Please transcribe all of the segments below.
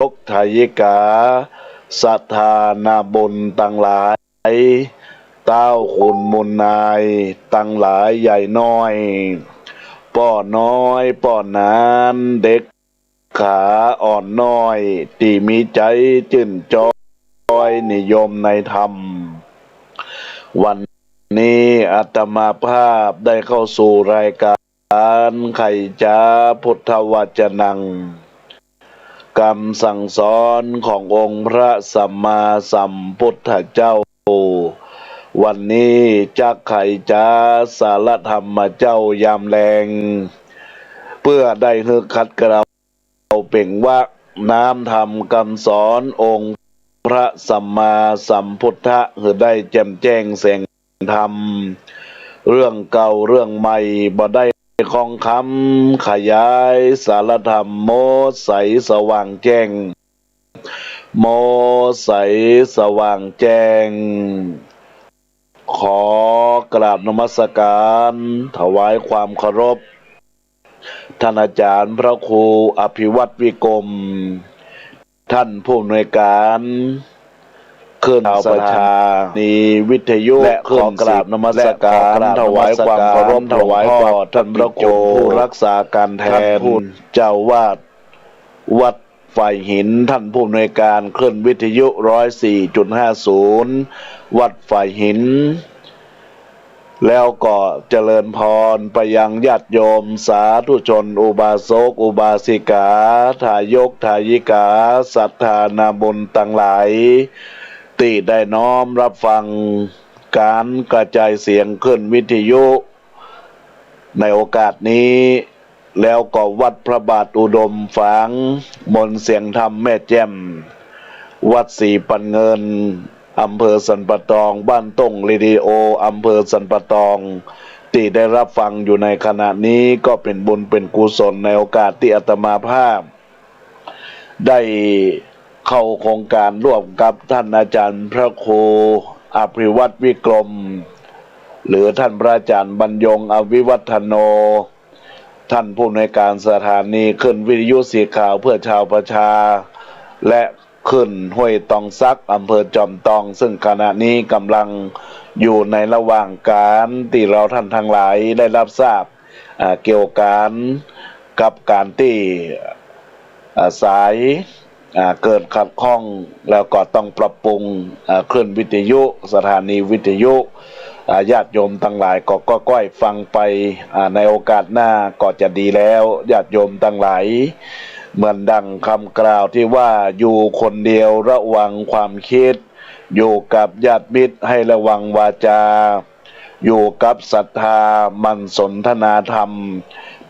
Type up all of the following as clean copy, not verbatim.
กทายิกาสัทธานาบุญตั้งหลายเต้าคุณมุนนายตั้งหลายใหญ่น้อยป้อน้อยป้อนานเด็กขาอ่อนน้อยที่มีใจจื่นจอยนิยมในธรรมวันนี้อาตมาภาพได้เข้าสู่รายการไขจ้าพุทธวจนังคำสั่งสอนขององค์พระสัมมาสัมพุทธเจ้าวันนี้จักไขจ้าสารธรรมเจ้ายามแรงเพื่อได้ฮึกคัดกระเราเป่งว่าน้ำธรรมคำสอนองค์พระสัมมาสัมพุทธะคือได้แจ่มแจ้งแสงธรรมเรื่องเก่าเรื่องใหม่บ่ได้คองคำขยายสารธรรมโมใสสว่างแจ้งโมใสสว่างแจ้งขอกราบนมัสการถวายความเคารพท่านอาจารย์พระครูอภิวัตวิกรมท่านผู้อำนวยการเคลื่อนประชานีวิทยุและขอกราบนมัสการถวายความเคารพถวายพ่อท่านพระครูผู้รักษาการแทนเจ้าวาดวัดฝ่ายหินท่านผู้อำนวยการเคลื่อนวิทยุ 104.50 วัดฝ่ายหินแล้วก็เจริญพรไปยังญาติโยมสาธุชนอุบาสกอุบาสิกาทายกทายิกาศรัทธานาบุญตั้งหลายที่ได้น้อมรับฟังการกระจายเสียงขึ้นวิทยุในโอกาสนี้แล้วก็วัดพระบาทอุดมฝังมนต์เสียงธรรมแม่แจ่มวัดสีปันเงินอำเภอสันปะตองบ้านต้งเรดิโออำเภอสันปะตองที่ได้รับฟังอยู่ในขณะนี้ก็เป็นบุญเป็นกุศลในโอกาสที่อาตมาภาพได้เข้าโครงการร่วมกับท่านอาจารย์พระครูอภิวัตวิกรมหรือท่านพระอาจารย์บรรยงอวิวัฒโนท่านผู้ในวยการสถานีขึ้นวิทยุสีข่าวเพื่อชาวประชาและขึ้นห้วยตองซักอำเภอจอมตองซึ่งขณะนี้กำลังอยู่ในระหว่างการที่เราท่านทั้งหลายได้รับทราบเกี่ยวกับการที่สายเกิดขัดข้องแล้วก็ต้องปรับปรุงคลื่นวิทยุสถานีวิทยุญาติโยมทั้งหลายก็ก้อยฟังไปในโอกาสหน้าก็จะดีแล้วญาติโยมทั้งหลายเหมือนดังคำกล่าวที่ว่าอยู่คนเดียวระวังความคิดอยู่กับญาติมิตรให้ระวังวาจาอยู่กับศรัทธามันสนทนาธรรม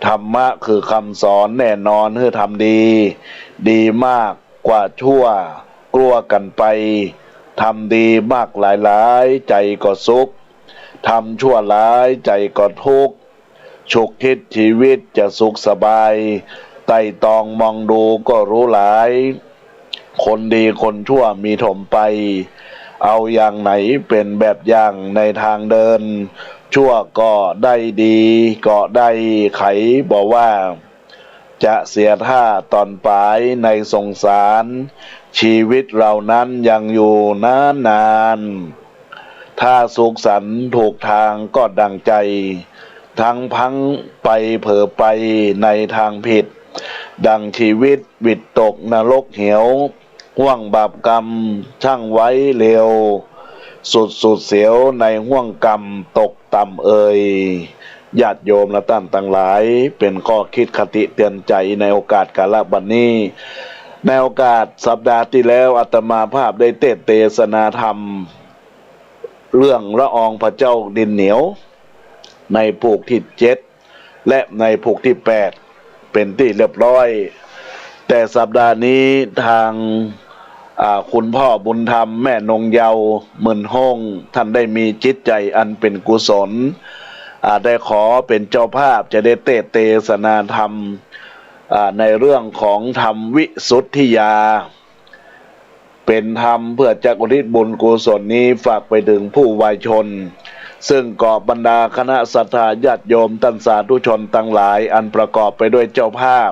ธรรมะคือคำสอนแน่นอนให้ทำดีดีมากกว่าชั่วกลัวกันไปทำดีมากหลายๆใจก็สุขทำชั่วร้ายใจก็ทุกข์ฉุกคิดชีวิตจะสุขสบายไต่ตองมองดูก็รู้หลายคนดีคนชั่วมีถมไปเอาอย่างไหนเป็นแบบอย่างในทางเดินชั่วก็ได้ดีก็ได้ไขบอกว่าจะเสียท่าตอนปลายในสงสารชีวิตเรานั้นยังอยู่นานถ้าสุขสันต์ถูกทางก็ดังใจทั้งพังไปเผลอไปในทางผิดดังชีวิตวิดตกนรกเหวห่วงบาปกรรมช่างไว้เร็วสุดเสียวในห่วงกรรมตกต่ำเอ่ยญาติโยมและท่านทั้งหลายเป็นข้อคิดคติเตือนใจในโอกาสกาลบัดนี้ในโอกาสสัปดาห์ที่แล้วอาตมาภาพได้เทศนาธรรมเรื่องละอองพระเจ้าดินเหนียวในภูกที่7และในภูกที่8เป็นที่เรียบร้อยแต่สัปดาห์นี้ทางคุณพ่อบุญธรรมแม่นงเยาว์หมื่นห้องท่านได้มีจิตใจอันเป็นกุศลได้ขอเป็นเจ้าภาพจะได้เทศนาธรรมในเรื่องของธรรมวิสุทธิยาเป็นธรรมเพื่อจักอุทิศบุญกุศลนี้ฝากไปถึงผู้วายชนซึ่งก็บรรดาคณะศรัทธาญาติโยมท่านสาธุชนทั้งหลายอันประกอบไปด้วยเจ้าภาพ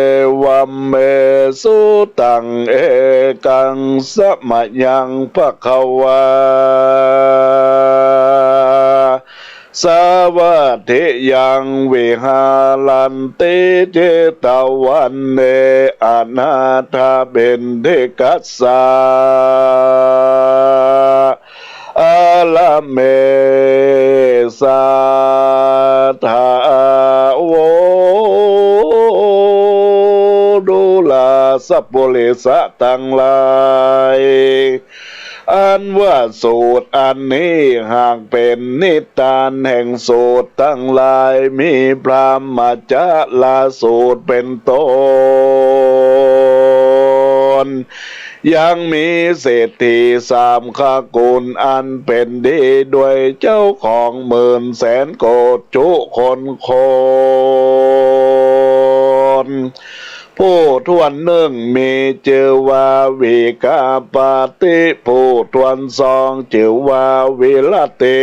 สุตังเอกังสมะยังภควาสวัสดิยังวิหารันติเจตวันเนอนาถาเบนเดกัสสาอาลาเมสาธาโวดูลาสัพพุริสะทั้งหลายอันว่าสูตรอันนี้หากเป็นนิทานแห่งสูตรทั้งหลายมีพรหมจาลาสูตรเป็นต้นยังมีเศรษฐีสามขกุลอันเป็นดีด้วยเจ้าของหมื่นแสนโกฏจุคนผู้ทวนหนึ่งมีชื่อว่าวิกาปาติผู้ทวนสองชื่อว่าวิลติ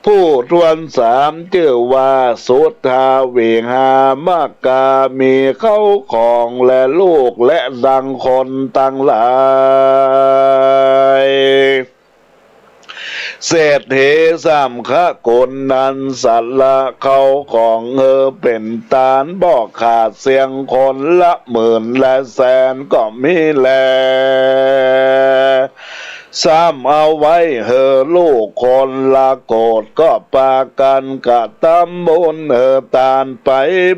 ผู้ทวนสามชื่อว่าสุทธาวิหามากามีเข้าของและลูกและดังคนตั้งหลายเศรษฐีสามขกุลนั้นสัตละเขาของเป็นตานบอกขาดเสียงคนละหมื่นและแสนก็มีแลซ้ำเอาไว้ลูกคนละโกดก็ปากันกะตำบุญตานไป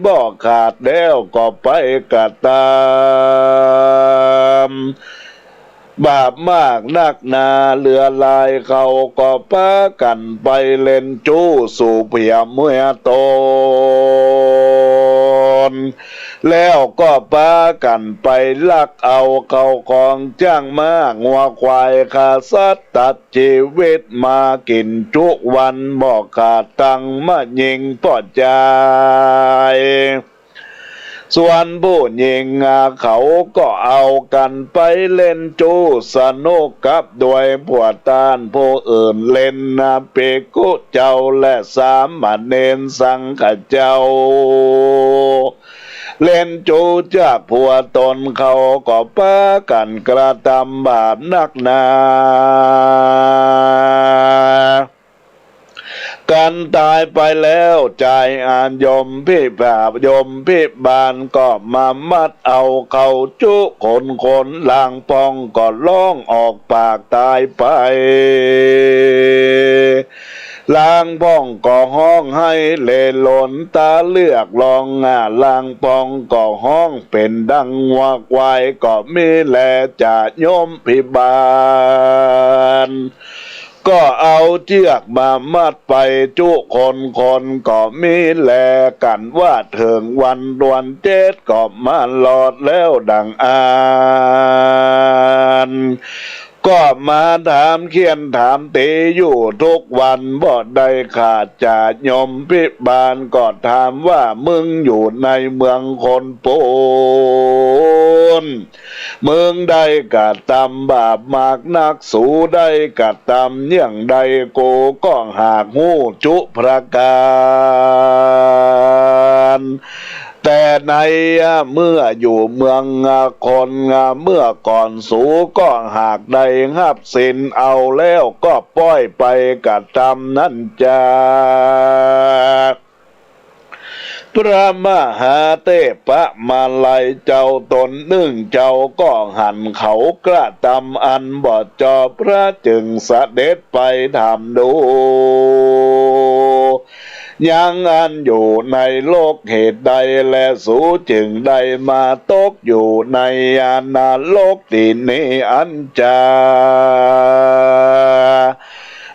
บอกขาดแล้วก็ไปกะตามบาปมากนักนาเรือลายเขาก็ปากันไปเล่นจู้สู่เพียเมื่อตนแล้วก็ปากันไปลักเอาเขาของจ้างมางัวควายขาสัตว์ตัดชีวิตมากินทุกวันบอกขาดตังมายิงปอดใจส่วนผู้หญิงเขาก็เอากันไปเล่นจู้สนุกกับด้วยพวกตานผู้อื่นเล่นเปกุเจ้าและสามเณรสังฆเจ้าเล่นจู้จากผัวตนเขาก็ปากันกระทำบาปนักหนากันตายไปแล้วใจอ่านยมพี่แบบยมพี่บานก็มามัดเอาเขาจุคนลางปองก็ร้องออกปากตายไปลางปองก็ห้องให้เลหลนตาเลือกลองลางปองก็ห้องเป็นดังวัวควายก็มีแลจะโยมพิบาลก็เอาเชือกมามัดไปจุคนก็มีแลกันว่าถึงวันดวนเจ็ดก็มาหลอดแล้วดังอ่านก็มาถามเขียนถามตีอยู่ทุกวันบ่ได้ขาดจากยมพิบาลก็ถามว่ามึงอยู่ในเมืองคนปูนมึงได้กะทำบาปมากนักสู้ได้กะทำอย่างใดกูก็หากหูจุประการแต่ในเมื่ออยู่เมืองคนเมื่อก่อนสูก็หากได้หับสินเอาแล้วก็ปล่อยไปกะทำนั่นจ้าพระมหาเทพมาลัยเจ้าตนหนึ่งเจ้าก็หันเขากระทำอันบ่จอพระจึงเสด็จไปทำดูยังอันอยู่ในโลกเหตุใดและสูจึงได้มาตกอยู่ในนาโลกที่นี้อันจา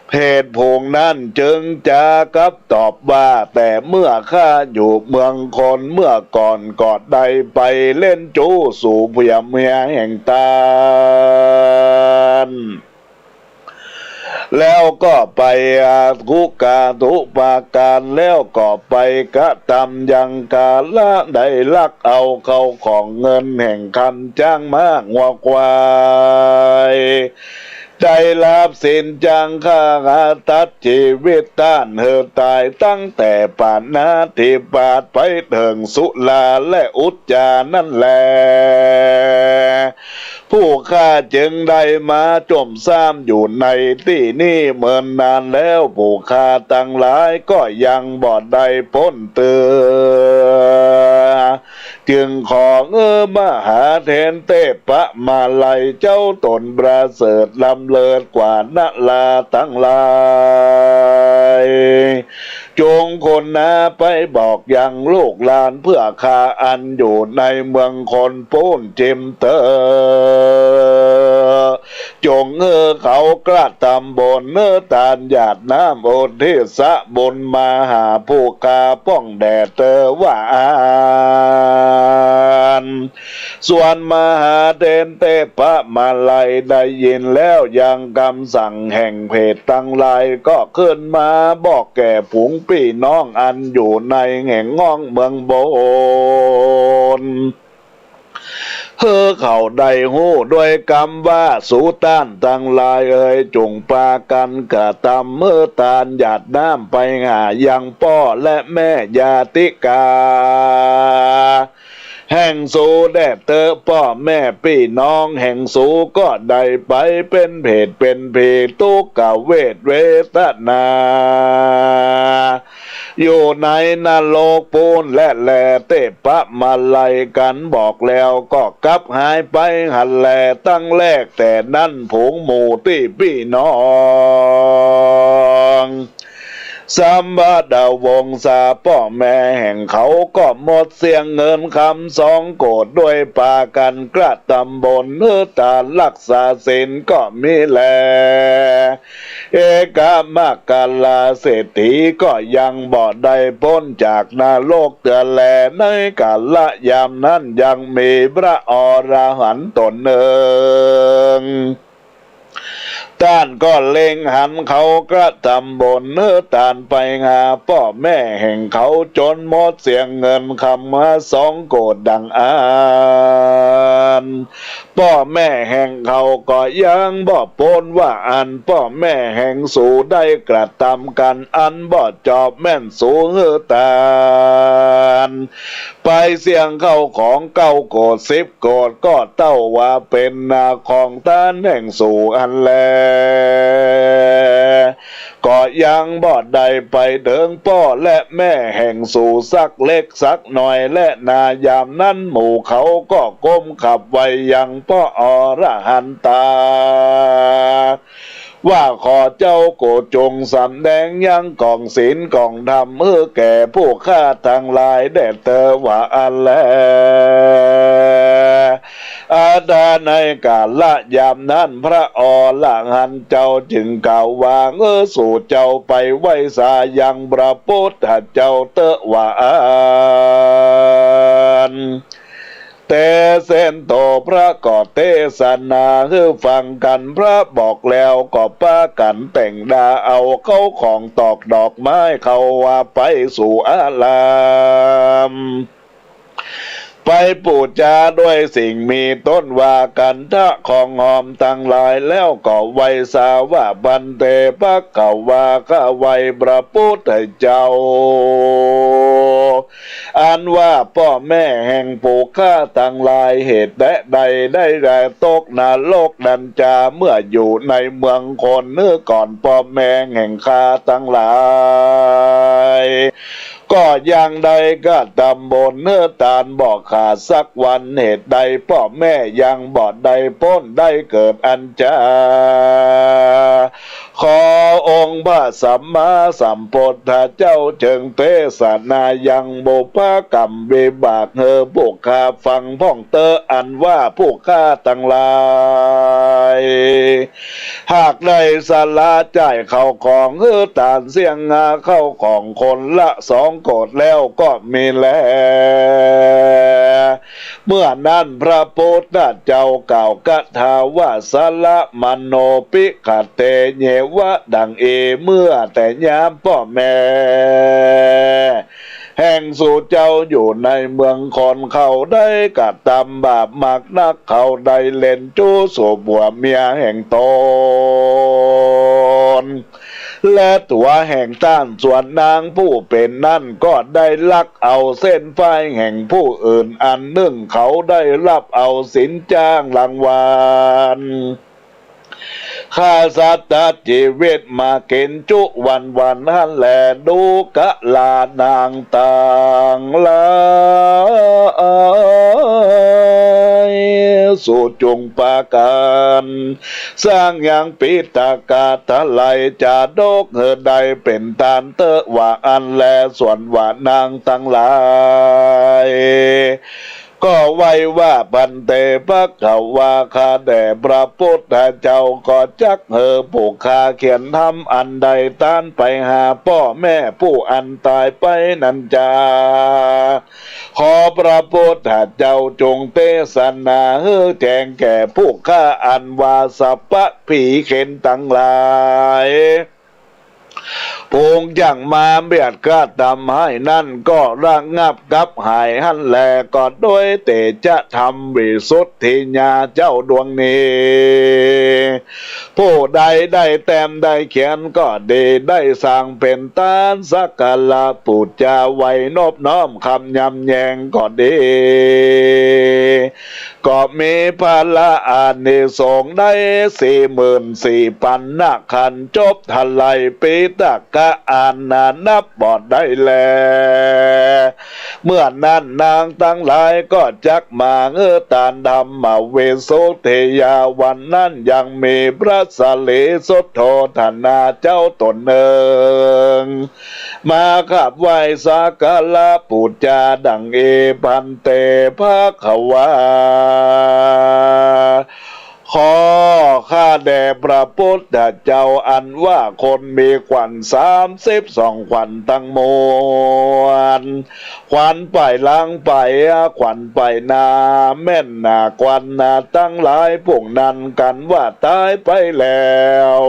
เพศพงนั้นจึงจะกับตอบว่าแต่เมื่อข้าอยู่เมืองคนเมื่อก่อนก็ได้ไปเล่นจู้สู่เพียเมียแห่งตาลแล้วก็ไปทุกาทุปาการแล้วก็ไปกระทำยังกาละได้ลักเอาเขาของเงินแห่งคันจ้างมากงัวควาย ได้รับสินจังข้าตัดชีวิตต้านเธอตายตั้งแต่ป่านนาทีบาทไปถึงสุลาและอุจจานั่นแหละผู้ข้าจึงได้มาจมซ้ำอยู่ในที่นี้เมื่อนานแล้วผู้ข้าตั้งหลายก็ยังบ่ได้พ้นเตือจึงขอมหาเทนเทพะมาลัยเจ้าตนประเสริฐลำเลิศกว่านาลาทั้งหลายจงคนนาไปบอกยังลูกหลานเพื่อข้าอันอยู่ในเมืองคนปูนจิมเตอจงเขากระทำบนตานหยาดน้ำโอทิสะบนมาหาผู้กาป้องแดดหวานส่วนมหาเทนเทพะมาลัยได้ยินแล้วยังคำสั่งแห่งเพศตั้งหลายก็ขึ้นมาบอกแก่ผงพี่น้องอันอยู่ในแห่งง่องเมืองโบนเขาได้หู้ด้วยกรรมว่าสูต้านตั้งหลายจงปากันกระทำตานหยาดน้ำไปหายังพ่อและแม่ญาติกาแห่งสูแดดเตอพ่อแม่พี่น้องแห่งสูก็ได้ไปเป็นเพศเป็นผีทุกขเวทเวทนาอยู่ในนรกปูนและแลเทพะมาลัยกันบอกแล้วก็กลับหายไปหันแลตั้งแรกแต่นั้นผงหมู่ที่พี่น้องสัมบดาวงศาพ่อแม่แห่งเขาก็หมดเสียงเงินคำสองโกดด้วยปากันกระทำบนตารักษาศีลก็มีแลเอกามากาลาเศรษฐีก็ยังบ่ได้พ้นจากนาโลกเตือนแลในกาลยามนั้นยังมีพระอรหันต์ตนหนึ่งท่านก็เล็งหันเขากระทำบนท่านไปหาพ่อแม่แห่งเขาจนหมดเสียงเงินคำมาสองโกดดังอ่านพ่อแม่แห่งเขาก็ยังบ่ปนว่าอันพ่อแม่แห่งสู่ได้กระทำกันอันบ่จอบแม่นสู่ตานไปเสียงเข้าของเก้าโกด10โกดก็เต้าว่าเป็นนาของท่านแห่งสู่อันแลก็ยังบ่ได้ไปเดิงพ่อและแม่แห่งสู่สักเล็กสักหน่อยและนายามนั้นหมู่เขาก็ก้มขับไว้ยังพ่ออรหันตาว่าขอเจ้าโกจงสำแดงยังกองศีลกองธรรมแก่ผู้ข้าทั้งหลายแด่เธอว่าอันแลอาดาในกาลยามนั้นพระอรหันต์เจ้าจึงกล่าววางสู่เจ้าไปไว้สายังพระพุทธเจ้าเตว่าอันแต่เส้นโตพระก็เทศนาฟังกันพระบอกแล้วก็ป้ากันแต่งดาเอาเข้าของตอกดอกไม้เขาว่าไปสู่อารามไปปูจาด้วยสิ่งมีต้นว่ากันทะของหอมทั้งหลายแล้วก็ไว้สาว่าบันเตปะกว่าข้าไว้พระพุทธเจ้าอันว่าพ่อแม่แห่งผู้ข้าทั้งหลายเหตุใดได้ตกนรกดันจาเมื่ออยู่ในเมืองคนก่อนพ่อแม่แห่งข้าทั้งหลายก็ยังใดก็ตำบนตานบอกขาดสักวันเหตุใดพ่อแม่ยังบ่ได้พ้นได้เกิดอันจาขอองค์พระสัมมาสัมพุทธเจ้าจึงเทศนายังบุพกรรมวิบากผู้ข้าฟังพ้องเตออันว่าผู้ข้าทั้งหลายหากได้สละจ่ายเข้าของตานเสียงงาเข้าของคนละ2 โกดแล้วก็มีแลเมื่อนั้นพระพุทธเจ้ากล่าวคาถาว่าสละมโนปิกเตเยวะดังเมื่อแต่ยามพ่อแม่ แห่งสู่เจ้าอยู่ในเมืองคอนเขาได้กระทำบาปมากนักเขาได้เล่นจู้สู่บัวเมียแห่งตนและตัวแห่งต้านส่วนนางผู้เป็นนั่นก็ได้ลักเอาเส้นไฟแห่งผู้อื่นอันหนึ่งเขาได้รับเอาสินจ้างรางวัลข้าสัตตชีวิตมาเกินจุวันหันแลดูกะลานางต่างลายสู่จุงปาการสร้างอย่างปิตากาทะไลจะโดกเฮใดเป็นตานเตอว่าอันแลส่วนว่านางตั้งหลายก็ไว้ว่าบันเตพระเขาว่าข้าแด่พระพุทธเจ้าก็จักผู้ข้าเขียนทำอันใดต้านไปหาพ่อแม่ผู้อันตายไปนันจาขอพระพุทธเจ้าจงเทศนาแจ้งแก่ผู้ข้าอันว่าสัพพะผีเข็นตั้งหลายพงอย่างมาเบียดก็ทำให้นั่นก็ระงับกับหายหันแลก็โดยเตจะทำวิสุทธิญาเจ้าดวงนี้ผู้ใดได้แต้มได้เขียนก็ดีได้สร้างเป็นตานสักกะลาปูจาไว้นอบน้อมคำยำแยงก็ดีก็มีพละอานิสงส์ได้44,000นาคันจบทลายปีตกะอานานับบอดได้แลเมื่อนั้นนางทั้งหลายก็จักมาตานธรรมเวโสเทยาวันนั้นยังมีพระสารีสุทโธธนาเจ้าตนหนึ่งมาขับไหวสักการะปูจาดังเอพันเตภะคะวาขอข้าแด่พระพุทธเจ้าอันว่าคนมีขวัญ32ขวัญตั้งมวลขวัญไปล้างไปขวัญไปนาแม่นนาขวัญนาตั้งหลายพวกนั้นกันว่าตายไปแล้ว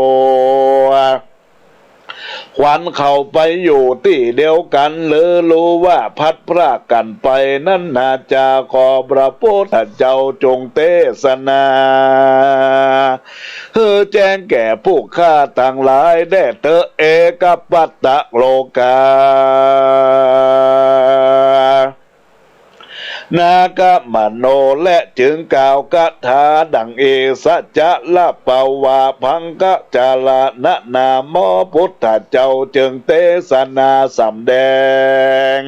ขวัญเข้าไปอยู่ที่เดียวกันหรือรู้ว่าพัดพรากกันไปนั่นนาจาขอพระพุทธเจ้าจงเทศนาแจ้งแก่ผู้ข้าต่างหลายได้เตอเอกปัตตะโลกา นากะมโนและจึงกล่าวคาถาดังเอสัจจะละปาวาพังกะจาลนะนาโมพุทธเจ้าจึงเทศนาสำแดง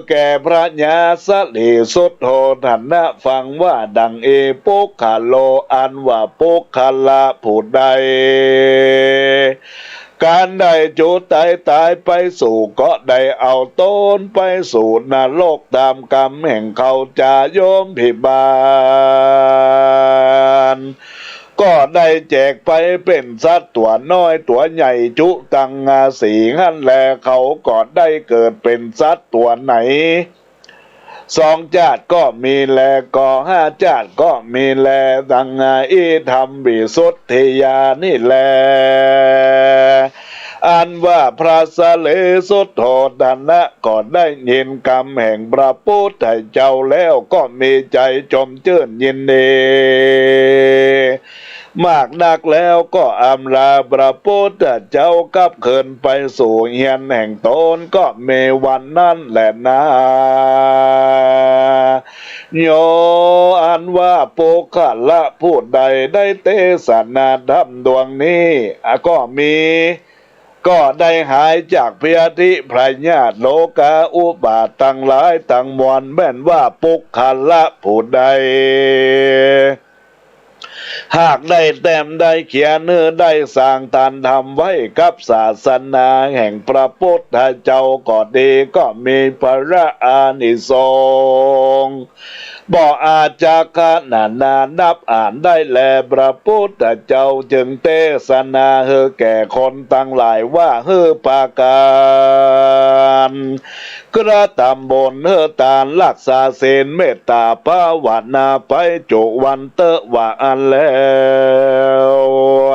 แก่พระญาสลีสุทโธทันนะฟังว่าดังเอปุคคโลอันว่าปุคคละผู้ใดการได้จุตายไปสู่ก็ได้เอาต้นไปสู่นรกตามกรรมแห่งเขาจะโยมพิบาลก็ได้แจกไปเป็นสัตว์ตัวน้อยตัวใหญ่จุตังงาสีหันแลเขาก็ได้เกิดเป็นสัตว์ตัวไหน2 ชาติก็มีแลก็5 ชาติก็มีแลดังอีธรรมวิสุทธิญาณนี่แลอันว่าพระสารีสุทโธทนะก็ได้ยินกรรมแห่งพระพุทธเจ้าแล้วก็มีใจจมชื่นยินดีมากนักแล้วก็อำลาพระพุทธเจ้ากลับคืนไปสู่เฮียนแห่งตนก็มีวันนั้นแหละนะโยอันว่าปุคละผู้ใดได้เทศนาธรรมดวงนี้ก็ได้หายจากพยาธิพระญาติโลกาอุบาทตั้งหลายตั้งมวลแม่นว่าปุคละผู้ใดหากได้แต้มได้เขียนได้สร้างทานทำไว้กับศาสนาแห่งพระพุทธเจ้าก็ดีก็มีพระอานิสงส์บ่อาจจะขนานับอ่านได้แลพระพุทธเจ้าจึงเทศนาแก่คนตั้งหลายว่าปาการกระทำบนตานรักษาศีลเมตตาภาวนาไปจุวันเตว่าอันแล ว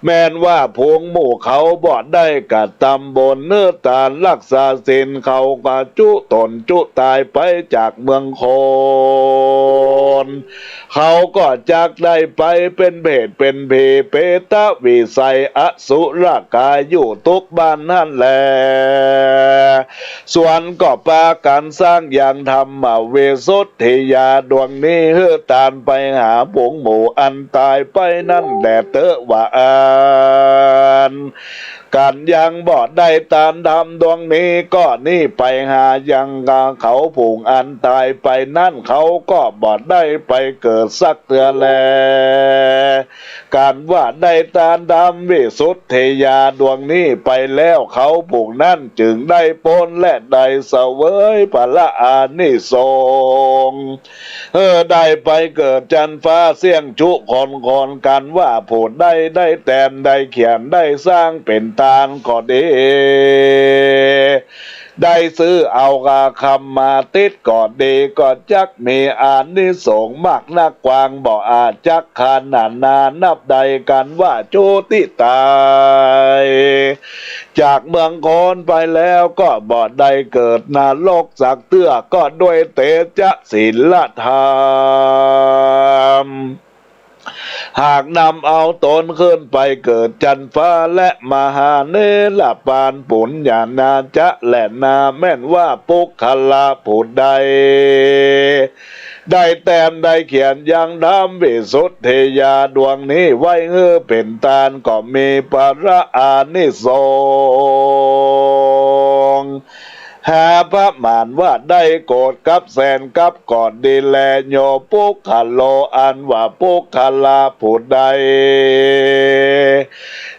แม้นว่าพวงหมู่เขาบ่ได้กะตำบนเนื้อตาลรักษาศีลเขากะจุตนจุตายไปจากเมืองโคนเขาก็จักได้ไปเป็นเพศเป็นเพเปตะวิสัยอสุรกายอยู่ทุกบ้านนั่นแหละส่วนก็ปากันสร้างอย่างธรรมเวสุทธิยาดวงนี้เฮือตานไปหาผงหมู่อันตายไปนั่นแดดเตอะว่ากันยังบ่ได้ตามดำดวงนี้ก็นี่ไปหายังกาเขาผงอันตายไปนั่นเขาก็บ่ได้ไปเกิดสักเตือแลการว่าได้ตามดำวิสุทธิยาดวงนี้ไปแล้วเขาผงนั่นจึงได้พ้นและได้เสวยพระอานิสงส์ได้ไปเกิดจันฟ้าเสี่ยงชุคนกันว่าผู้ได้แต่มได้เขียนได้สร้างเป็นตาลก็ดีได้ซื้อเอากาคำมาติดก็ดีก็จักมีอานิสงส์มากนักกวางบ่อาจจักขนาดนานับใดกันว่าโจติตายจากเมืองโคนไปแล้วก็บ่ได้เกิดนรกสักเตื้อก็ด้วยเตจะศีลธรรมหากนำเอาตนขึ้นไปเกิดจันฟ้าและมหาเนรปานปุญญานาจะและนาแม่นว่าปุคคลาผู้ใดได้แต้มได้เขียนยังดำวิสุทธิยาดวงนี้ไว้เป็นตาลก็มีพระอานิสงส์หาพระมานว่าได้โกรธกับแสนกับก่อนดีแลโยปุคคโลอันว่าปุคคลาผู้ใด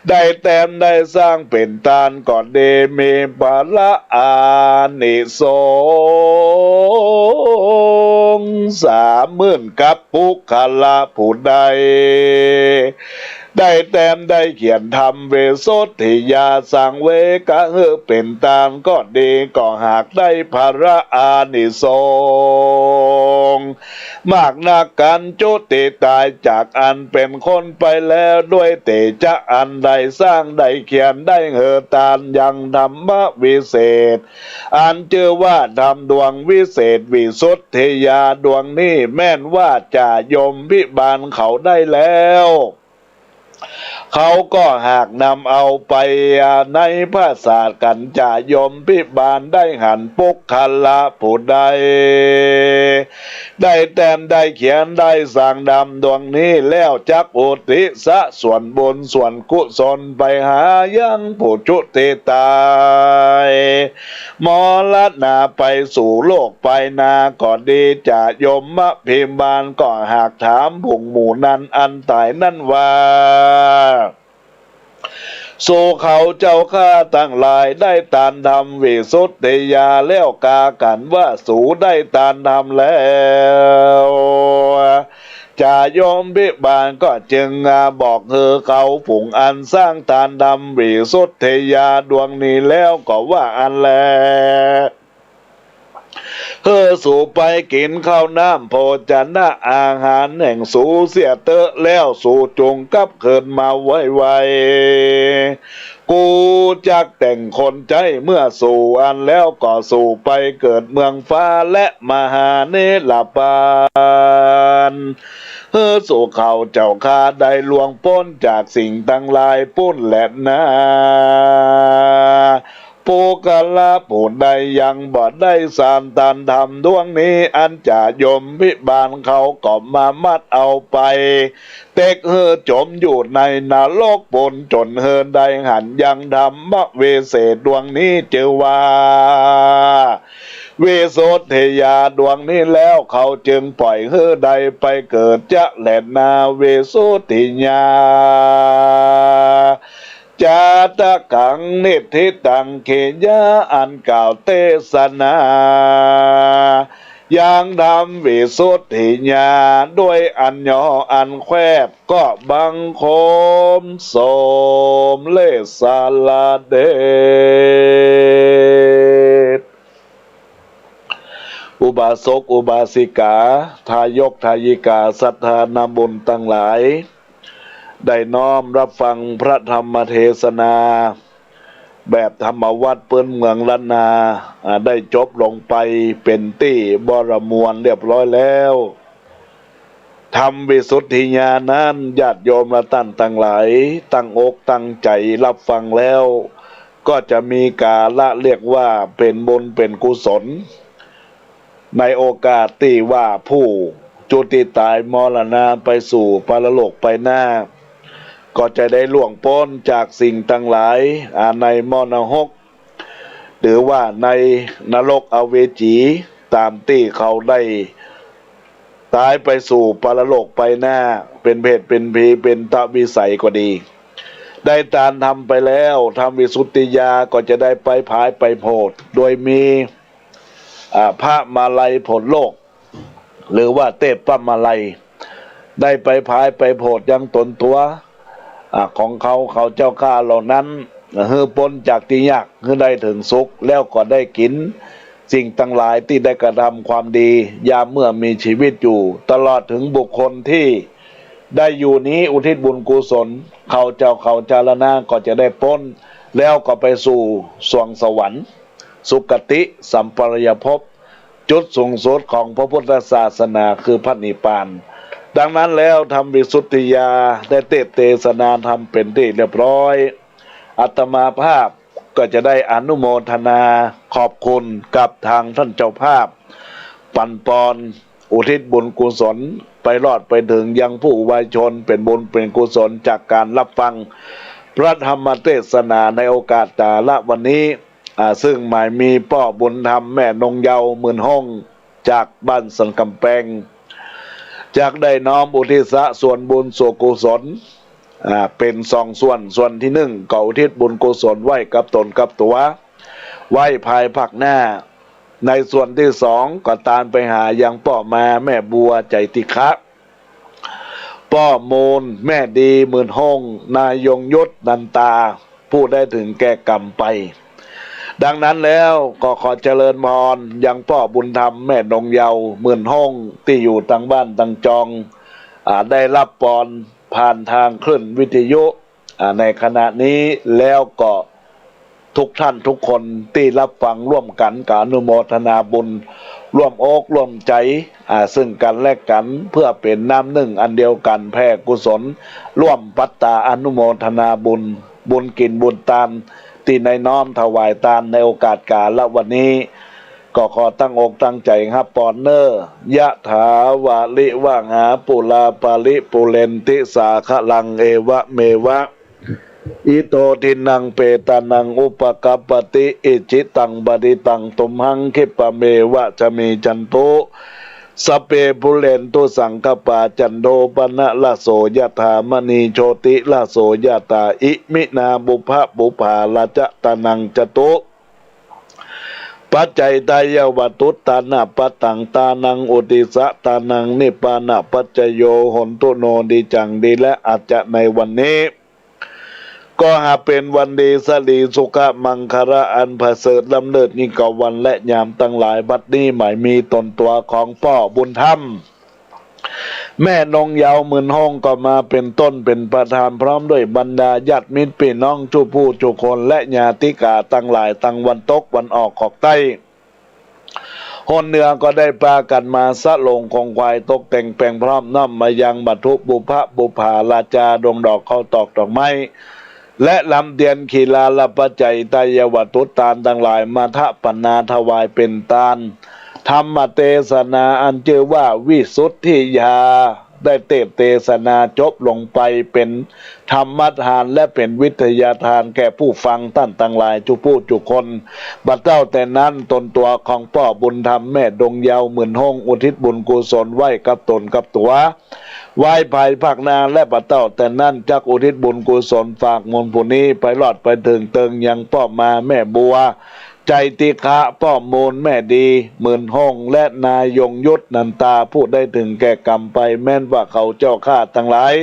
ได้แต้มได้สร้างเป็นตาลก่อนดีมีพระอานิสงส์30,000กับปุคคลาผู้ใดได้แต้มได้เขียนทำเวสุทธิยาสังเวกะเป็นตามก็ดีก็หากได้พระอานิสงส์มากนักกันจุติตายจากอันเป็นคนไปแล้วด้วยเตจะอันใดสร้างได้เขียนได้ตามยังธรรมวิเศษอันเจอว่าทำดวงวิเศษวิสุทธิยาดวงนี้แม่นว่าจะยมพิบาลเขาได้แล้วเขาก็หากนำเอาไปในภาษากันจะยมพิบาลได้หันปุคคลาผู้ใดได้แต้มได้เขียนได้สั่งดำดวงนี้แล้วจักอุทิศส่วนบุญส่วนกุศลไปหายังผู้จุติตายมรณะไปสู่โลกไปนาก็ดีจะยมพิบาลก็หากถามผงหมู่นั้นอันตายนั่นว่าสู่เขาเจ้าข้าตั้งหลายได้ตานทำวิสุทธิยาแล้วกากันว่าสู่ได้ตานทำแล้วจะยอมพิบาลก็จึงบอกเขาผงอันสร้างตานทำวิสุทธิยาดวงนี้แล้วก็ว่าอันแลสู่ไปกินข้าวน้ำโภชนะอาหารแห่งสู่เสียเตอะแล้วสู่จงกับเกิดมาไวๆกูจักแต่งคนใจเมื่อสู่อันแล้วก็สู่ไปเกิดเมืองฟ้าและมหาเนรปานสู่เขาเจ้าข้าได้ลวงพ้นจากสิ่งตั้งหลายปุ้นและนาปุคคลาผู้ใดยังบ่ได้สานตานทำดวงนี้อันจะยมพิบาลเขาก็มามัดเอาไปเต็กจมอยู่ในนรกปนจนได้หันยังธรรมเวเศษดวงนี้เจอว่าวิสุทธิยาดวงนี้แล้วเขาจึงปล่อยใดไปเกิดจะแหลนาวิสุทธิยาจาตะกังนิทิตังเขยะอันกล่าวเทศนายังทำวิสุทธิญาด้วยอันย่ออันแคบก็บังคมสมเลสาลาเดช อุบาสกอุบาสิกาทายกทายิกาศรัทธานาบุญทั้งหลายได้น้อมรับฟังพระธรรมเทศนาแบบธรรมวัดเปิ้นเมืองล้านนาได้จบลงไปเป็นที่บรมวลเรียบร้อยแล้วธรรมวิสุทธิญาณนั้นญาติโยมละท่านทั้งหลายตั้งอกตั้งใจรับฟังแล้วก็จะมีกาละเรียกว่าเป็นบุญเป็นกุศลในโอกาสที่ว่าผู้จุติตายมรณะไปสู่ปรโลกไปหน้าก็จะได้ล่วงพ้นจากสิ่งทั้งหลายในมรณหกหรือว่าในนรกอเวจีตามที่เขาได้ตายไปสู่ปรโลกไปหน้าเป็นเพศเป็นผีเป็นตวิสัยก็ดีได้ตามทำไปแล้วทำวิสุทธิญาก็จะได้ไปผายไปโพธโดยมีพระมาลัยผลโลกหรือว่าเทพพระมาลัยได้ไปผายไปโพธยังตนตัวของเขาเจ้าข้าเหล่านั้นฮือพ้นจากที่ยากฮือได้ถึงสุขแล้วก็ได้กินสิ่งทั้งหลายที่ได้กระทำความดียามเมื่อมีชีวิตอยู่ตลอดถึงบุคคลที่ได้อยู่นี้อุทิศบุญกุศลเขาเจ้าเขาจารณะก็จะได้พ้นแล้วก็ไปสู่สวงสวรรค์สุคติสัมปรายภพจุดสูงสุดของพระพุทธศาสนาคือพระนิพพานดังนั้นแล้วทำวิสุทธิญาได้เทศนาธรรมเป็นที่เรียบร้อยอาตมาภาพก็จะได้อนุโมทนาขอบคุณกับทางท่านเจ้าภาพปันปอนอุทิศบุญกุศลไปรอดไปถึงยังผู้วายชนเป็นบุญเป็นกุศลจากการรับฟังพระธรรมเทศนาในโอกาสแต่ละวันนี้ซึ่งหมายมีพ่อบุญธรรมแม่นงเยาว์หมื่นห้องจากบ้านสันกำแพงจากได้น้อมอุทิศส่วนบุญส่วนกุศลเป็นสองส่วนที่หนึ่งก็อุทิศบุญกุศลไว้กับตนกับตัวไว้ภายภาคหน้าในส่วนที่สองก็ตามไปหายังพ่อมาแม่บัวใจติคะพ่อมูลแม่ดีหมื่นห้องนายยงยุทธนันตาผู้ได้ถึงแก่กรรมไปดังนั้นแล้วก็ขอเจริญพรยังพ่อบุญธรรมแม่นงเยาว์หมื่นห้องที่อยู่ทางบ้านทางจองได้รับพรผ่านทางคลื่นวิทยุในขณะนี้แล้วก็ทุกท่านทุกคนที่รับฟังร่วมกันกับอนุโมทนาบุญร่วมอกร่วมใจซึ่งกันและกันเพื่อเป็นน้ำหนึ่งอันเดียวกันแผ่กุศลร่วมปัตตาอนุโมทนาบุญกินบุญตานที่ในน้อมถวายทานในโอกาสกาลและวันนี้ก็ขอตั้งอกตั้งใจครับปอนเนอร์ยะถาวาลิวะหาปุลาปาลิปุเรนติสาคะลังเอวะเมวะอิโตทินังเปตานังอุปกัปปติอิจิตังบดิตังตุมหังคิปะเมวะจะมีจันโตสเปปุเรนตุสังคปาจันโดปนะละโสยถามณีโชติละโสยตาอิมินาบุพะบุภาละจะตานังจตุปัจจัยตายวัตุตานาปตังตานังอุติสะตานังนิปานะปัจจโยหนตุโนดีจังดีและอาจจะในวันนี้ก็หาเป็นวันดีสลีสุขมังคระอันประเสริฐลำเลิศยิ่งกว่าวันและยามตั้งหลายบัดนี้หมายมีตนตัวของพ่อบุญธรรมแม่นงเยาว์หมื่นห้องก็มาเป็นต้นเป็นประธานพร้อมด้วยบรรดาญาติมิตรพี่น้องทุกผู้ทุกคนและญาติกาตั้งหลายตั้งวันตกวันออกของใต้หนเหนือก็ได้ปากันมาสะลงคงควายตกแต่งแปลงพร้อมน้ำมายังบัตุบุพะบุภาราชาดวงดอกเข้าตอกดอกไม้และลำเดียนขีลาลปัจจัยตายวัตุตานทั้งหลายมาทะปนาถวายเป็นตานธรรมเทศนาอันชื่อว่าวิสุทธิญาได้เทศนาจบลงไปเป็นธรรมทานและเป็นวิทยาทานแก่ผู้ฟังท่านทั้งหลายทุกผู้ทุกคนบัดเจ้าแต่นั้นตนตัวของพ่อบุญธรรมแม่ดงเยาว์หมื่นห้องอุทิศบุญกุศลไว้กับตนกับตัวไหว้ภายภาคนาและบัดเจ้าแต่นั้นจักอุทิศบุญกุศลฝากมนต์ผู้นี้ไปรอดไปถึงเติงยังพ่อมาแม่บัวใจติคะพ่อมูลแม่ดีหมื่นห้องและนายยงยุทธนันตาผู้ได้ถึงแก่กรรมไปแม้นว่าเขาเจ้าข้าทั้งหลาย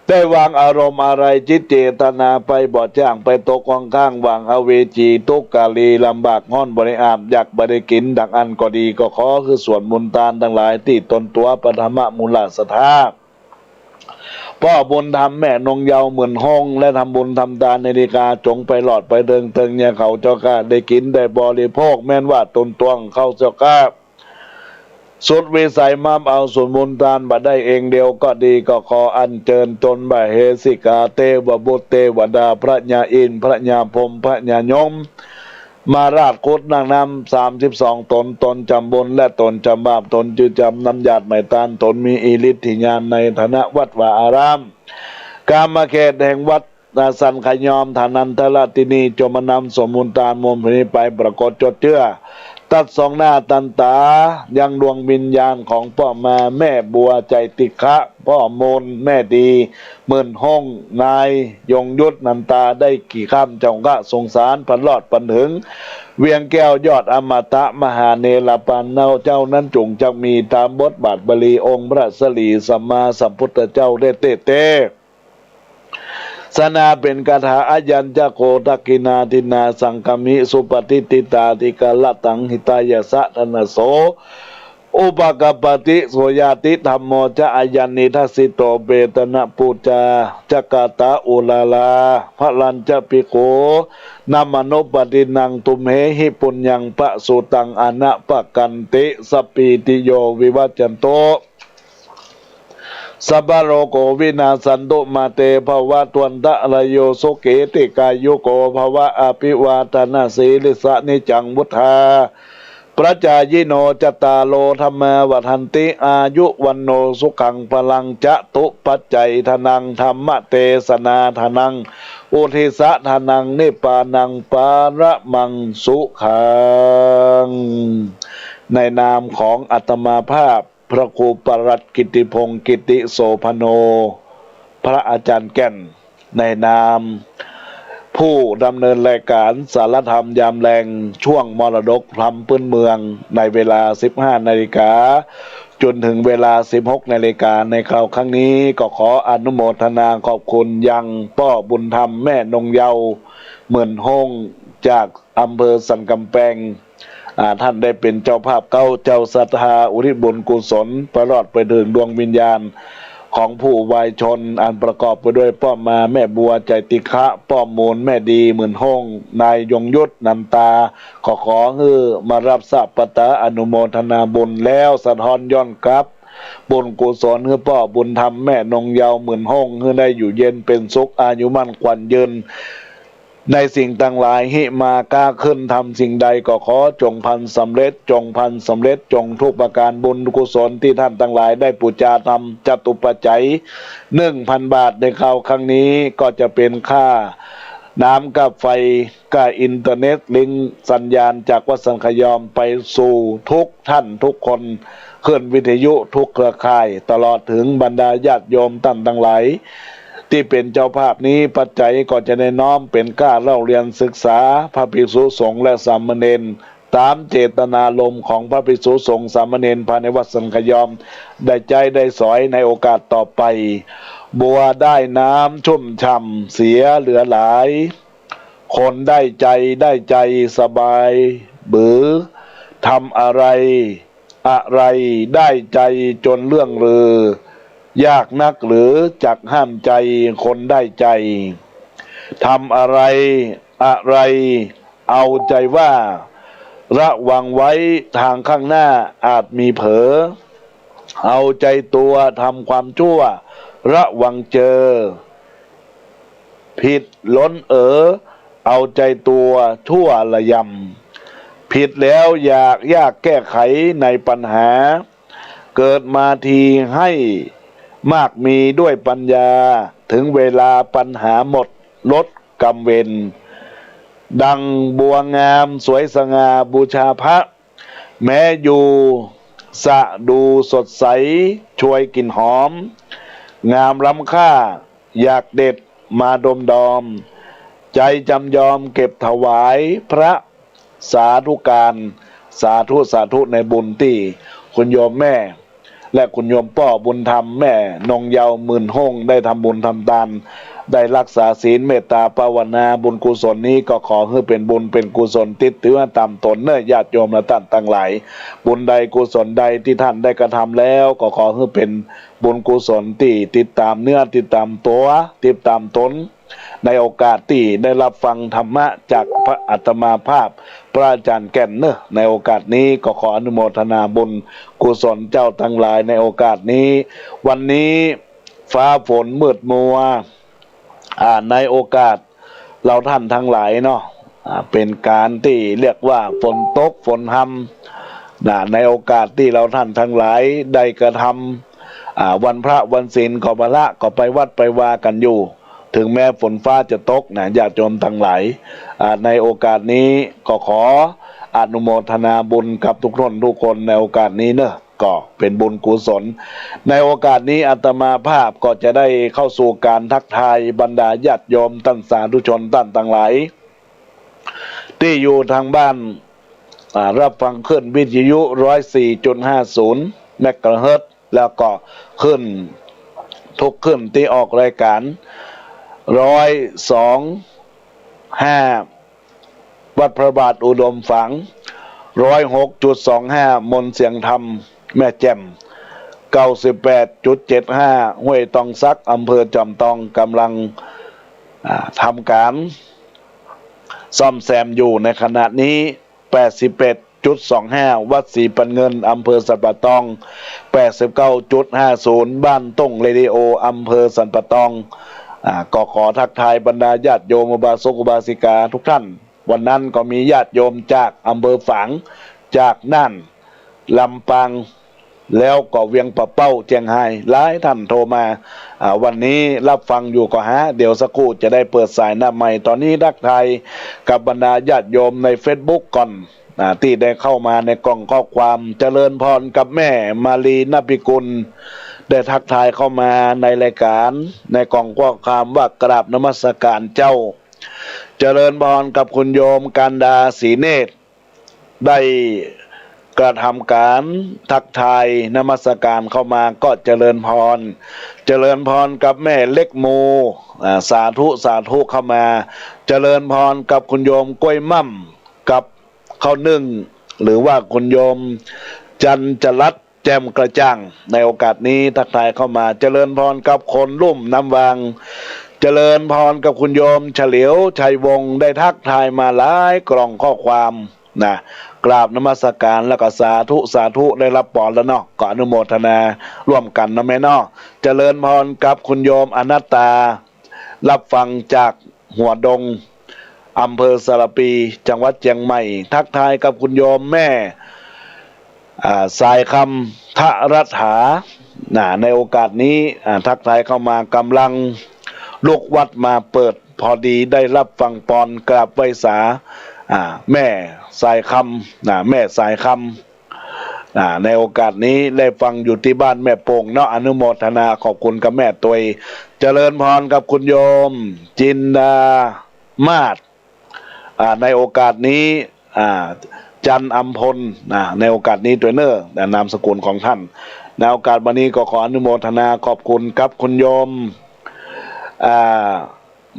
ได้วางอารมณ์อะไรจิตเจตนาไปบอดจ้างไปตกข้างวางอเวจีทุกกาลีลำบากห้อนบริอาบอยากบริกินดังอันก็ดีก็ขอคือส่วนมุนตานทั้งหลายที่ตนตัวปฐมมูลสถาพ่อบุญทำแม่นงเยาเหมือนห้องและทำบุญทำทานในนิกาจงไปหลอดไปเดิงเติงเนี่ยเขาเจ้าก้าได้กินได้บริโภคแม้นว่าตนตวงเข้าเจ้าก้าสุดวิสัยมามเอาส่วนบุญทานบัดได้เองเดียวก็ดีก็ขออัญเชิญตนบ่าเฮสิกาเทวบุตรเทวดาพระญาอินพระญาพรหมพระญายมมาราชกุฎนางนำ32ตนจำบุญและตนจำบาปตนจือจำน้ำหยาดไม่ตานตนมีอิฤทธิญาณในฐานะวัดวาอารามกามเขตแห่งวัดนาสันขยอมฐานันทละตินีจมนำสมุนตานมุมนี้ไปปรากฏจดเชื่อตัดสองหน้าตันตายังดวงวิญญาณของพ่อมาแม่บัวใจติฆะพ่อมนแม่ดีหมื่นห้องนายยงยุทธนันตาได้กี่ข้ามเจ้ากะสงสารพันรอดปันถึงเวียงแก้วยอดอมตะมหาเนรปานเนาเจ้านั้นจงจักมีตามบทบาทบาลีองค์พระสลีสัมมาสัมพุทธเจ้าได้เตสนาเป็นคาถาอายัญจโกทักกินาทินาสังคมิสุปฏิติตาติกาลตังหิตายสะธนโสอุปกปติโสยาติธรรมโมจะอายันนิทัสสิโตเบตนะปูจาจักตาอุลาลาพระลันจะปิโกนามโนปฏินังตุมเหหิปุญญังปะสุตังอนะปะกันติสปีติโยวิวัจจันโตสัพพโรโกวินาสันตุมาเตภวะตวันตะระโยสุเกติกายุโกภวะอภิวาทนาสีลิสะนิจังวุธาพระจายิโนจตาโลธรรมวัฏันติอายุวันโนสุขังพลังจะตุปัจจัยทนังธรรมเตสนาทนังอุทิสะทนังนิปานังปาระมังสุขังในนามของอัตมาภาพพระครูปรัตกิติพงศ์กิติโสพโนพระอาจารย์แก่นในนามผู้ดำเนินรายการสารธรรมยามแรงช่วงมรดกพลัมพื้นเมืองในเวลา 15 นาฬิกาจนถึงเวลา 16 นาฬิกาในคราวครั้งนี้ก็ขออนุโมทนาขอบคุณยังพ่อบุญธรรมแม่นงเยาเหมือนห้องจากอำเภอสันกำแพงท่านได้เป็นเจ้าภาพเก้าเจ้าศรัทธาอุทิศบุญกุศลประรอดไปถึงดวงวิญญาณของผู้วายชนอันประกอบไปด้วยป้อมมาแม่บัวใจติฆะป้อมมูลแม่ดีหมื่นห้องนายยงยุทธนันตาขอฮือมารับทราบปตะอนุโมทนาบุญแล้วสะท้อนย้อนกลับบุญกุศลคือพ่อบุญธรรมแม่นงเยาหมื่นห้องคือได้อยู่เย็นเป็นสุขอายุมั่นขวัญยืนในสิ่งต่างหลายหิมากล้าขึ้นทำสิ่งใดก็ขอจงพันสำเร็จจงพันสำเร็จจงทุกประการบุญกุศลที่ท่านทั้งหลายได้ปูจาทำจตุปัจจัย 1,000 บาทในคราวครั้งนี้ก็จะเป็นค่าน้ำกับไฟกับอินเทอร์เน็ตลิงก์สัญญาณจากวัดสังขยอมไปสู่ทุกท่านทุกคนเคลื่อนวิทยุทุกเครือข่ายตลอดถึงบรรดาญาติโยมท่านทั้งหลายที่เป็นเจ้าภาพนี้ปัจจัยก็จะได้น้อมเป็นก้าเล่าเรียนศึกษาพระภิกษุสงฆ์และสามเณรตามเจตนารมณ์ของพระภิกษุสงฆ์สามเณรภายในวัดสังขยอมได้ใจได้สอยในโอกาสต่อไปบัวได้น้ำชุ่มฉ่ำเสียเหลือหลายคนได้ใจสบายบือทำอะไรได้ใจจนเรื่องลือยากนักหรือจักห้ามใจคนได้ใจทำอะไรเอาใจว่าระวังไว้ทางข้างหน้าอาจมีเผลอเอาใจตัวทำความชั่วระวังเจอผิดล้นเอาใจตัวชั่วระยำผิดแล้วอยากแก้ไขในปัญหาเกิดมาทีให้มากมีด้วยปัญญาถึงเวลาปัญหาหมดลดกรรมเวรดังบัวงามสวยสง่าบูชาพระแม้อยู่สะดูสดใสช่วยกลิ่นหอมงามล้ำค่าอยากเด็ดมาดมดอมใจจำยอมเก็บถวายพระสาธุการสาธุในบุญที่คุณโยมแม่ และคุณโยมป้อบุญธรรมแม่นงเยาหมื่นห้องได้ทำบุญทำทานได้รักษาศีลเมตตาภาวนาบุญกุศลนี้ก็ขอให้เป็นบุญเป็นกุศลติดถือตามตนเนื้อญาติโยมและท่านทั้งหลายบุญใดกุศลใดที่ท่านได้กระทำแล้วก็ขอให้เป็นบุญกุศลที่ติดตามเนื้อติดตามตัวติดตามตนในโอกาสที่ได้รับฟังธรรมะจากพระอัตมาภาพพระอาจารย์แก่นเนอะในโอกาสนี้ก็ขออนุโมทนาบุญกุศลเจ้าทั้งหลายในโอกาสนี้วันนี้ฟ้าฝนมืดมัวในโอกาสเราท่านทั้งหลายเนาะเป็นการที่เรียกว่าฝนตกฝนทำในโอกาสที่เราท่านทั้งหลายได้กระทำวันพระวันศีลขอพระก็ไปวัดไปวากันอยู่ถึงแม้ฝนฟ้าจะตกญาติโยมทั้งหลายในโอกาสนี้ก็ขออนุโมทนาบุญกับทุกท่านทุกคนในโอกาสนี้เนอะก็เป็นบุญกุศลในโอกาสนี้อาตมาภาพก็จะได้เข้าสู่การทักทายบรรดาญาติโยมท่านสาธุชนท่านทั้งหลายที่อยู่ทางบ้านรับฟังขึ้นวิทยุ 104.50 เมกะเฮิรตซ์แล้วก็ขึ้นทุกขึ้นที่ออกรายการ102.5 วัดพระบาทอุดมฝัง 106.25 มนเสียงธรรมแม่แจ่ม 98.75 ห้วยตองซักอำเภอจอมทองกำลังทำการซ่อมแซมอยู่ในขณะนี้ 81.25 วัดศรีปันเงินอำเภอสันปะตอง 89.50 บ้านต้งเรดิโออำเภอสันปะตองก็ขอทักทายบรรดาญาติโยมอุบาสกอุบาสิกาทุกท่านวันนั้นก็มีญาติโยมจากอำเภอฝางจากน่านลำปางแล้วก็เวียงปะเป้าเจียงไฮ้หลายท่านโทรมาวันนี้รับฟังอยู่ก็เดี๋ยวสักครู่จะได้เปิดสายหน้าใหม่ตอนนี้ทักทายกับบรรดาญาติโยมใน Facebook ก่อนที่ได้เข้ามาในกล่องข้อความเจริญพรกับแม่มาลีนภิกุลได้ทักทายเข้ามาในรายการในกล่องข้อความว่ากราบนมัสการเจ้าเจริญพรกับคุณโยมการดาศรีเนตรได้กระทำการทักทายนมัสการเข้ามาก็เจริญพรเจริญพรกับแม่เล็กโมสาธุสาธุเข้ามาเจริญพรกับคุณโยมกล้วยมั่มกับข้าวนึ่งหรือว่าคุณโยมจันจรัตน์แจ่มกระจ่างในโอกาสนี้ทักทายเข้ามาเจริญพรกับคนลุ่มน้ำวางเจริญพรกับคุณโยมเฉลียวชัยวงศ์ได้ทักทายมาหลายกล่องข้อความกราบนมัสการแล้วก็สาธุสาธุได้รับปอนแล้วเนาะก็อนุโมทนาร่วมกันนะแม่เนาะเจริญพรกับคุณโยมอนัตตารับฟังจากหัวดงอำเภอสระปีจังหวัดเชียงใหม่ทักทายกับคุณโยมแม่สายคำทะรัฐาในโอกาสนี้ทักทายเข้ามากำลังลูกวัดมาเปิดพอดีได้รับฟังปอนกราบไหว้สาแม่สายคำแม่สายคำในโอกาสนี้ได้ฟังอยู่ที่บ้านแม่โป่งเนาะอนุโมทนาขอบคุณกับแม่ตัวยเจริญพรกับคุณโยมจินดามาศในโอกาสนี้จันอัมพลในโอกาสนี้ตัวเนอร์นามสกุลของท่านในโอกาสวันนี้ก็ขออนุโมทนาขอบคุณกับคุณโยม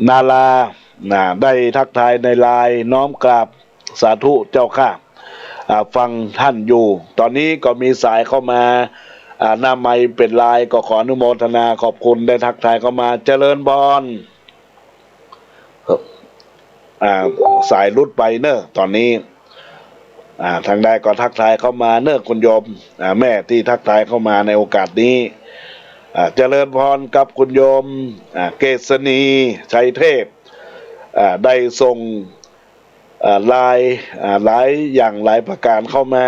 นาลาได้ทักทายในไลน์น้อมกราบสาธุเจ้าค่ะฟังท่านอยู่ตอนนี้ก็มีสายเข้ามาหน้าไมค์เป็นไลน์ก็ขออนุโมทนาขอบคุณได้ทักทายเข้ามาเจริญพรสายรุดไปเนอะตอนนี้ทางใดก็ทักทายเข้ามาเนอะคุณโยมแม่ที่ทักทายเข้ามาในโอกาสนี้เจริญพรกับคุณโยมเกษณีชัยเทพได้ส่งลายหลายอย่างหลายประการเข้ามา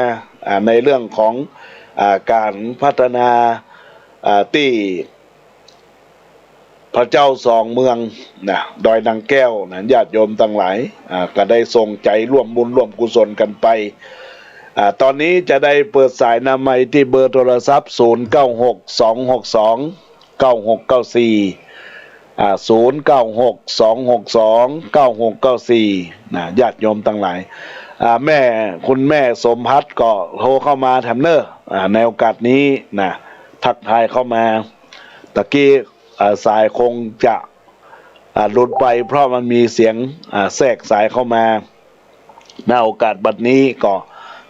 ในเรื่องของการพัฒนาที่พระเจ้าสองเมืองดอยนางแก้วญาติโยมทั้งหลายก็ได้ส่งใจร่วมบุญร่วมกุศลกันไปตอนนี้จะได้เปิดสายนามัยที่เบอร์โทรศัพท์0962629694 0962629694ญาติโยมทั้งหลายคุณแม่สมพัฒน์ก็โทรเข้ามาแถมเนอร์ในโอกาสนี้ ทักทายเข้ามาตะกี้สายคงจะหลุดไปเพราะมันมีเสียงแทรกสายเข้ามาณโอกาสบัดนี้ก็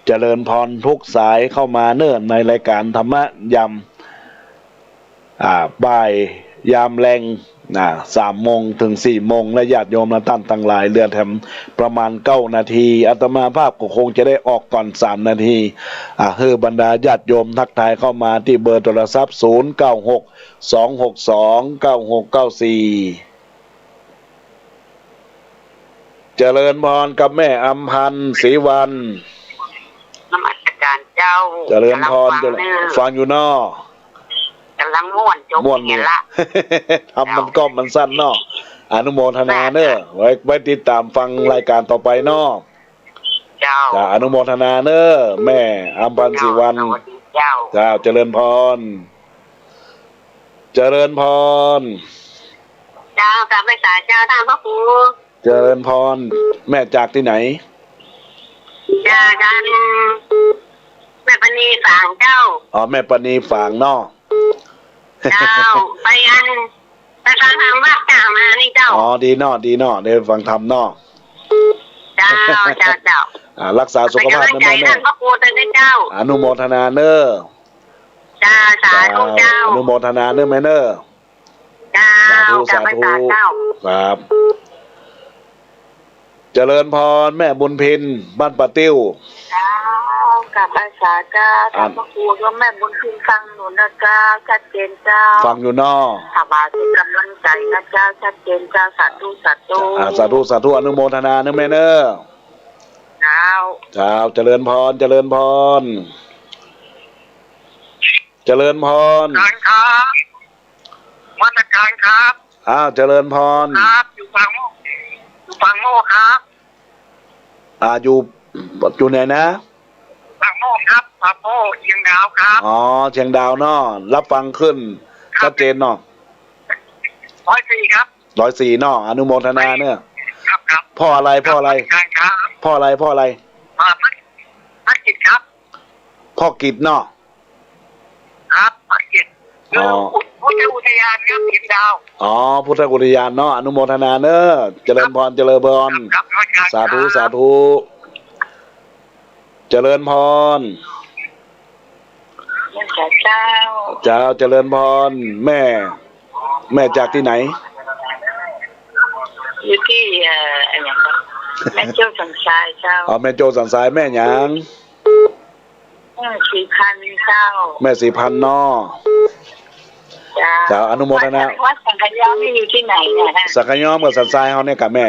เจริญพรทุกสายเข้ามาเนิ่นในรายการธรรมะยามบ่ายยามแรง3 โมงถึง 4 โมงและญาติโยมและท่านทั้งหลายเรือแถมประมาณ9 นาทีอาตมาภาพก็คงจะได้ออกก่อน3 นาทีคือบรรดาญาติโยมทักทายเข้ามาที่เบอร์โทรศัพท์0962629694เจริญพรกับแม่อำพันธ์ศรีวันนมัสการเจ้าเจริญพรฟังอยู่นอกกำลังม่วนจบเห็นละทำมันก็มันสั้นนอกอนุโมทนาเนอะไว้ติดตามฟังรายการต่อไปนอกเจ้าอนุโมทนาเนอะแม่อำพันธ์ศรีวันเจ้าเจริญพรเจริญพรเจ้ากลับไปสายเจ้าท่านพระครูเจริญพรแม่จากที่ไหนจากกันแม่ปณีฝางเจ้าแม่ปณีฝางนอกเจ้าไปฟังธรรมวัดจ้ามานี่เจ้าดีนอได้ฟังธรรมนอกเจ้ารักษาสุขภาพนะแม่ท่านพระครูเจ้าอนุโมทนาเนอจ้าสาธุเจ้าอนุโมทนาเนอแม่เนอสาธุครับเจริญพรแม่บุญพินบ้านปะติ้วกับอาสาจ้าท่านพระครูก็แม่บุญพินฟังหนูนะเจ้าชัดเจนเจ้าฟังอยู่นอกสบายเป็นกำลังใจนะเจ้าชัดเจนเจ้าสาธุสาธุอนุโมทนาเนอแม่เนอเจ้าเจริญพรเจริญพรการครับวัดการครับเจริญพรครับอยู่ฟังโม่ครับอยู่ไหนนะฟังโม่ครับฟังโม่เชียงดาวครับเชียงดาวเนาะรับฟังขึ้นชัดเจนเนาะ104ครับ104เนาะอนุโมทนาเนี่ยครับพ่ออะไรพ่ออะไรพักกิจครับพ่อกิจเนาะครับพักกิจพุทธอุทยานครับเชียงดาวพุทธอุทยานเนาะอนุโมทนาเนอะเจริญพรสาธุเจริญพรเจ้าเจริญพรแม่จากที่ไหนอยู่ที่แม่โจ้สันทรายเจ้าแม่โจ้สันทรายแม่หยังสีพันเจ้าแม่สีพันเนาะเจ้าอนุโมทนาวัดสังขยอมอยู่ที่ไหนเนี่ยฮะสังขยอมกับสันทรายเฮาเนี่ยกับแม่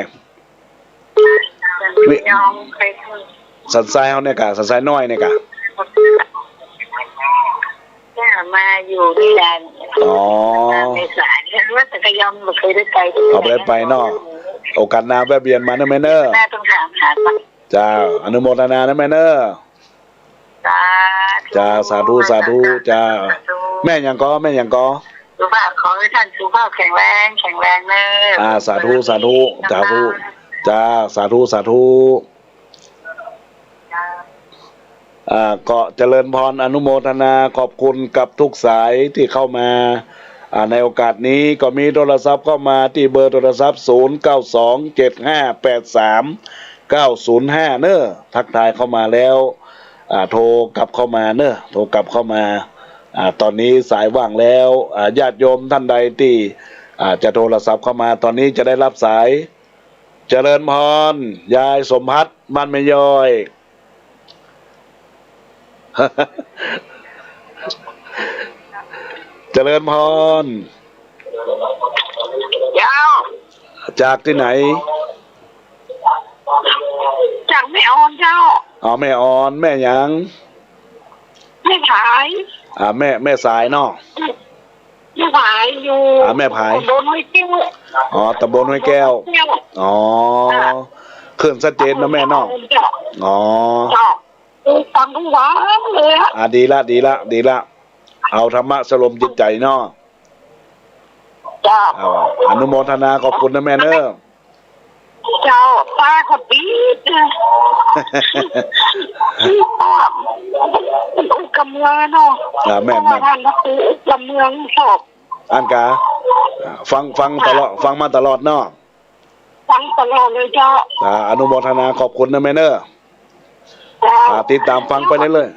สันทรายเฮาเนี่ยกับสันทรายน้อยเนี่ยกับมาอยู่ที่แดนในสายฉันว่าสังขยอมเคยได้ไปเนาะโอกาสหน้าแวะเวียนมานะแม่เนอแม่ต้องถามหาเจ้าอนุโมทนานะแม่เนอจ้าสาธุจ้าแม่ยังก็สุภาพขอให้ท่านสุภาพแข็งแรงเนอะสาธุจ้าสาธุก็เจริญพรอนุโมทนาขอบคุณกับทุกสายที่เข้ามาในโอกาสนี้ก็มีโทรศัพท์เข้ามาที่เบอร์โทรศัพท์0927583905เนอะทักทายเข้ามาแล้วโทรกลับเข้ามาเนอะตอนนี้สายว่างแล้วญาติโยมท่านใดที่จะโทรศัพท์เข้ามาตอนนี้จะได้รับสายเจริญพรยายสมพัฒน์บ้านแม่ย้อยเจริญพรจากที่ไหนจากแม่ออนเจ้าแม่ออนแม่ยังแม่ผายแม่สายเนาะแม่ผายอยู่แม่ผายตำบลห้วยแก้วตำบลห้วยแก้วขึ้นชัดเจนนะแม่เนาะฟังทุกวันเลยดีละเอาธรรมะสลมจิตใจเนาะอนุโมทนาขอบคุณนะแม่เนอะ เจ้าป้าก็ปีดอุกำเมืองเนาะ แม่ ท่านก็คืออุกำเมืองสอบ อันกาฟังตลอดฟังมาตลอดเนาะ ฟังตลอดเลยเจ้า อนุโมทนาขอบคุณนะแม่เนอร์ติดตามฟังไปเรื่อย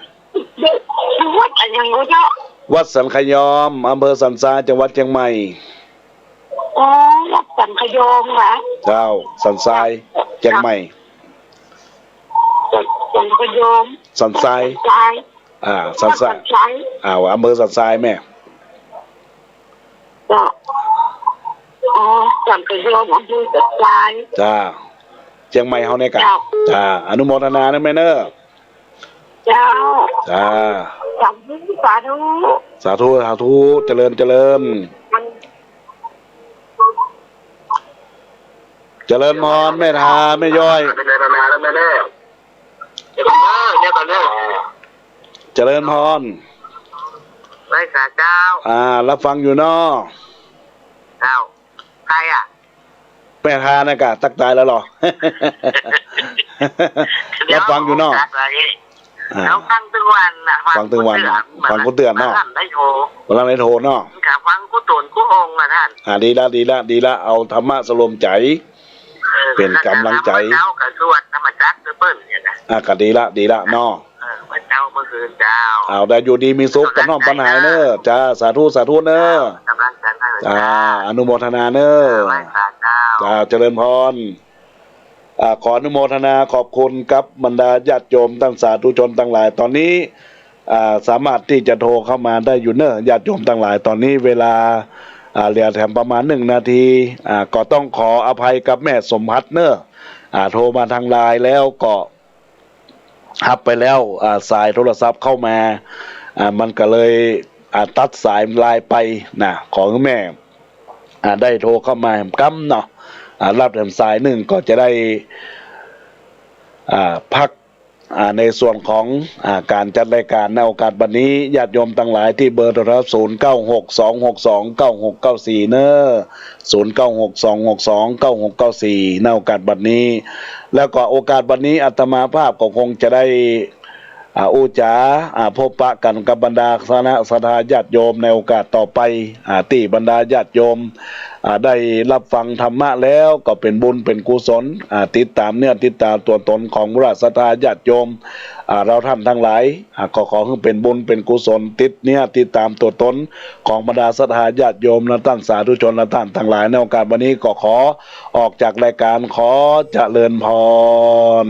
วัดอะไรอย่างเงี้ยเจ้า ๆวัดสันขยอมอำเภอสันทรายจังหวัดเชียงใหม่ อ๋อวัดสันขยอมค่ะ เจ้าสันทรายเชียงใหม่ สันขยอม สันทรายสันทรายอำเภอสันทรายแม่ จ้าอ๋อสันขยอมอำเภอสันทราย จ้าเชียงใหม่เฮาในกันจ้าอนุโมทนานะแม่เนอร์ เจ้า จ้า สาธุสาธุ สาธุสาธุเจริญเจริญเจริญพรแม่ทาแม่ย้อย เป็นในนาแล้วแม่แน่เนี่ยตอนนี้ เจริญพร ไร้สาเจ้า รับฟังอยู่เนาะ เจ้าใครอ่ะ แม่ทานะกะตักตายแล้วหรอ รับฟังอยู่เนาะ แล้วฟังตึงวันนะ ฟังตึงวันฟังกูเตือนเนาะ ได้โทร เวลาในโทรเนาะ กับฟังกูตนกูองค์นะท่าน ดีละเอาธรรมะสรวมใจ เป็นกำลังใจ เจ้ากับสวดธรรมจักรเปิ้ลเนี่ยนะ ก็ดีละเนาะ เจ้าเมื่อคืนเจ้า ได้อยู่ดีมีสุขกับน้องปัญหาเนอะจ้าสาธุเนอะ กำลังใจให้ จ้าอนุโมทนาเนอะ ไร้สาเจ้า จ้าเจริญพรขออนุโมทนาขอบคุณกับบรรดาญาติโยมทั้งสาธุชนทั้งหลายตอนนี้สามารถที่จะโทรเข้ามาได้อยู่เนอะญาติโยมทั้งหลายตอนนี้เวลาเหลือแถมประมาณ1 นาทีก็ต้องขออภัยกับแม่สมพัฒน์เนอะโทรมาทางไลน์แล้วก็หับไปแล้วสายโทรศัพท์เข้ามามันก็เลยตัดสายไลน์ไปนะของแม่ได้โทรเข้ามากั๊มเนาะรับแถมสาย1ก็จะได้พักในส่วนของการจัดรายการในโอกาสบัดนี้ญาติโยมทั้งหลายที่เบอร์โทรศัพท์0962629694เนอะ0962629694ในโอกาสบัดนี้แล้วก็โอกาสบัดนี้อาตมาภาพก็คงจะได้อุจาพบปะกันกับบรรดาคณะสัทธาญาติโยมในโอกาสต่อไปที่บรรดาญาติโยมได้รับฟังธรรมะแล้วก็เป็นบุญเป็นกุศลติดตามติดตามตัวตนของพระสัทธาญาติโยมเราท่านทั้งหลายก็ขอให้เป็นบุญเป็นกุศลติดตามตัวตนของบรรดาสัทธาญาติโยมและท่านสาธุชนและท่านทั้งหลายในโอกาสวันนี้ก็ขอออกจากรายการขอเจริญพร